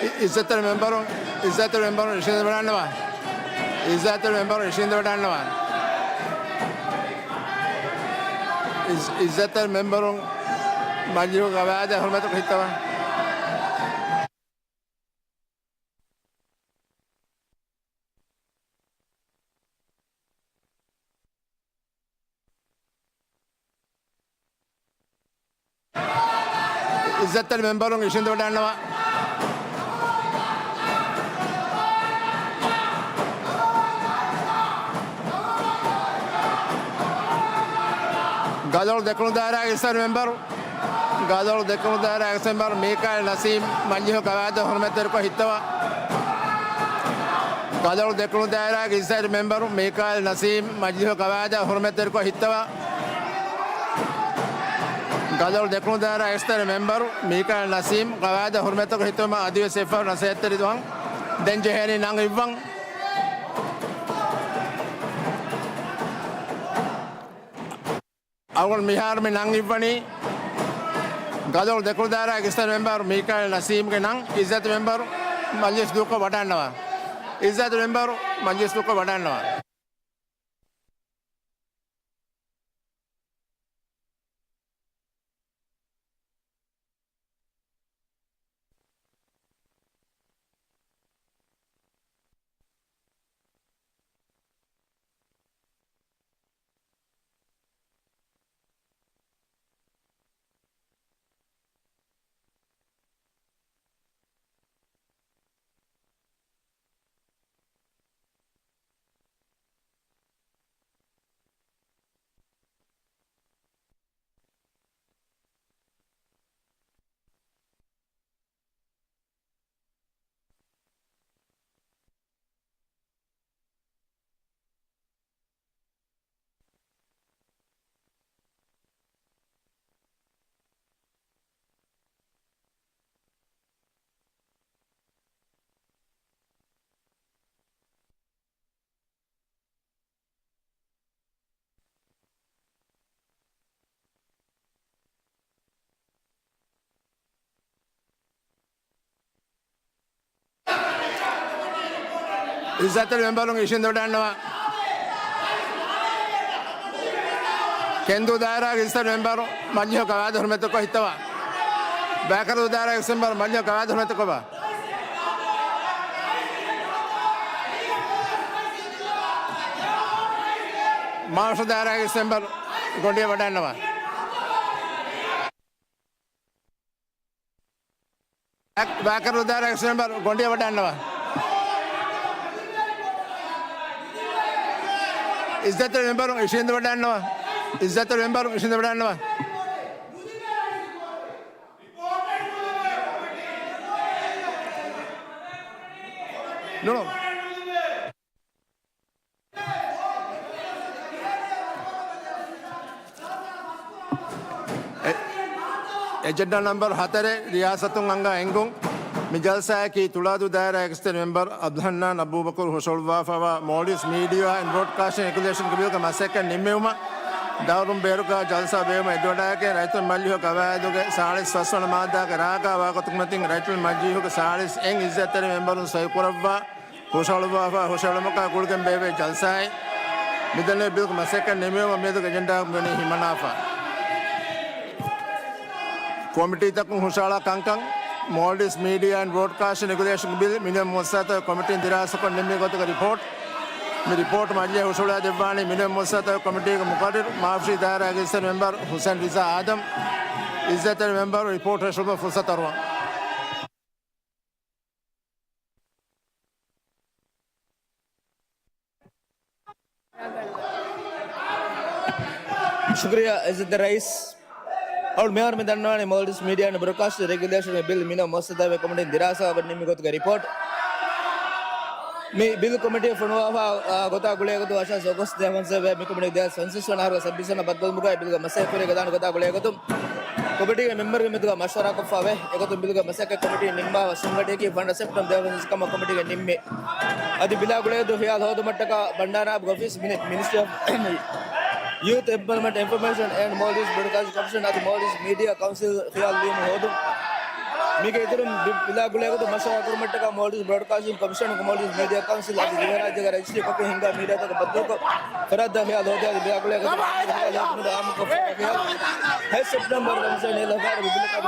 ඉස්සතර මෙම්බරුන් ඉෂින්ද වඩන්නවා. ඉස්සතර මෙම්බරුන් ඉෂින්ද වඩන්නවා. ඉස්සතර මෙම්බරුන් මජ්ලිස් ගවාද හුර්මත හිතවා. ඉස්සතර මෙම්බරුන් ඉෂින්ද වඩන්නවා. Gadol dekunu daira ister member Gadol dekunu daira member Mikael Nasim Manjiho Gavada Hormeter ko hittawa Gadol dekunu daira ister member Mikael Nasim Manjiho Gavada Hormeter ko hittawa Gadol dekunu daira ister member Mikael Nasim Gavada Hormeter ko hittawa Adiyo Sefer Naseter idwang Denjeheni nang ibang Awal Mihar में नंग निपनी गदोल देखो Dara किस्तर member मीकाएल Naseem के नंग इज्जत member मजलिस दुको बटानवा इज्जत member मजलिस दुको बटानवा ඉස්සතර මෙම්බරුන් ඉෂින්ද වඩන්නවා කෙන්දු දායරාගේ ඉස්සතර මෙම්බරු මජ්ලිස් ගවාද හුර්මත ko හිතවා බෑකරු දායරාගේ මෙම්බරු මජ්ලිස් ගවාද හුර්මත ko බා මාර්ෂ දායරාගේ මෙම්බරු ගොඩිය වඩන්නවා බෑකරු දායරාගේ මෙම්බරු ගොඩිය වඩන්නවා ඉස්සතර මෙම්බරුන් ඉෂින්ද වඩන්නවා ඉස්සතර මෙම්බරුන් ඉෂින්ද වඩන්නවා no agenda number 4 रियासतुं अंगा एंगुं मिजलसा की तुलादु दायरा एक्सटर मेंबर अब्दुल्हन्नान अबू बकर हुसुलवाफा मॉलिस मीडिया एंड ब्रॉडकास्टिंग रेगुलेशन कबिल का मसक निम्मेउमा दारुम बेरुका जलसा बेम एडोडा के रैतुल मल्लिहो गवादु के 40 मादा के राका वाकतुमतिंग रैतुल मल्लिहो के 40 एंग इज्जत मेंबर सैकुरवा हुसुलवाफा हुसुलमका गुलकम बेबे जलसाए मिदने बिल का मसक निम्मेउमा मेदु एजेंडा मने हिमनाफा कमिटी तक हुसाला कंकंग Maldives Media and Broadcasting Regulation Bill minimum wasata committee dirasa ko nimmi goto ka report mi report majliya usula devani minimum wasata committee ka muqaddir maafshi daira register member Hussein Riza Adam izzat member report hashuma fursat arwa शुक्रिया इज्जत rice और मेयर में दन्नवाने मॉलिस media and broadcast regulation bill मिनो मसदा वे कमिटी दिरासा व निमिगत का रिपोर्ट मी बिल कमिटी फुनवा गोता गुले गतो आशा जोगस देवन से वे मी कमिटी दे संससन हार सब्बिसन बदल मुगा बिल का मसे पूरे गदान गोता गुले गतो कमिटी के मेंबर के मिदगा मशवरा को फावे एगतो बिल का मसे के कमिटी निम्बा संगठे की फंड सेप्टम देवन कम कमिटी के निम्मे अदि बिला गुले दो हियाल होद मट्टका भंडारा office ministry of Youth Employment Information and Maldives Broadcasting Commission at the Maldives Media Council Khayal Lim Hodum మీకు ఎదురు విలాగులేకు మషాకుర్ మట్టక మోల్డిస్ బ్రాడ్కాస్టింగ్ కమిషన్ మోల్డిస్ మీడియా కౌన్సిల్ అది దివరాజ్ జగ రజిస్ట్రీ పక్క హింగా మీడియా తక బద్దకు ఫరద మే అదోదే విలాగులేకు ఆమ్ को है सितंबर 2000 बिजली का